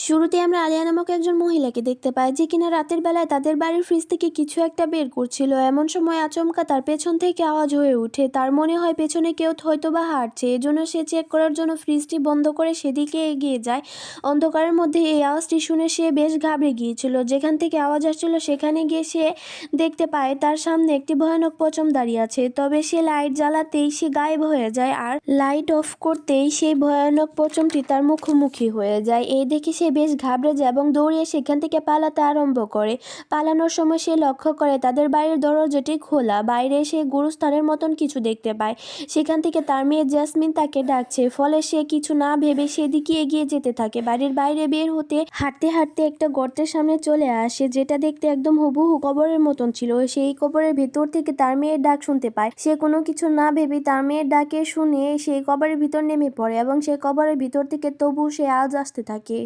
শুরুতে আমরা আলিয়া নামক একজন মহিলাকে দেখতে পাই যে কিনা রাতের বেলায় তাদের বাড়ির ফ্রিজ থেকে কিছু একটা বের করছিল। এমন সময় আচমকা তার পেছন থেকে আওয়াজ হয়ে ওঠে। তার মনে হয় পেছনে কেউ হয়তোবা হাঁটছে, এজন্য সে চেক করার জন্য ফ্রিজটি বন্ধ করে সেদিকে এগিয়ে যায়। অন্ধকারের মধ্যে এই আওয়াজটি শুনে সে বেশ ঘাবড়ে গিয়েছিল। যেখান থেকে আওয়াজ আসছিল সেখানে গিয়ে সে দেখতে পায় তার সামনে একটি ভয়ানক পচম দাঁড়িয়ে আছে। তবে সে লাইট জ্বালাতেই সে গায়েব হয়ে যায়, আর লাইট অফ করতেই সেই ভয়ানক পচমটি তার মুখোমুখি হয়ে যায়। এই দেখে সে বেশ ঘাবড়ে যায় এবং দৌড়িয়ে সেখান থেকে পালাতে আরম্ভ করে। পালানোর সময় সে লক্ষ্য করে তাদের বাড়ির দরজাটি খোলা। বাইরে সে গুরুস্থানের মতন কিছু দেখতে পায়। সেখান থেকে তার মেয়ে জেসমিন তাকে ডাকছে, ফলে সে কিছু না ভেবে সেদিকে এগিয়ে যেতে থাকে। বাড়ির বাইরে বের হতে হাঁটতে হাঁটতে একটা গর্তের সামনে চলে আসে, যেটা দেখতে একদম হুবহু কবরের মতন ছিল। সেই কবরের ভেতর থেকে তার মেয়ের ডাক শুনতে পায়। সে কোনো কিছু না ভেবে তার মেয়ের ডাকে শুনে সেই কবরের ভিতর নেমে পড়ে এবং সেই কবরের ভিতর থেকে তবু সে আওয়াজ আসতে থাকে।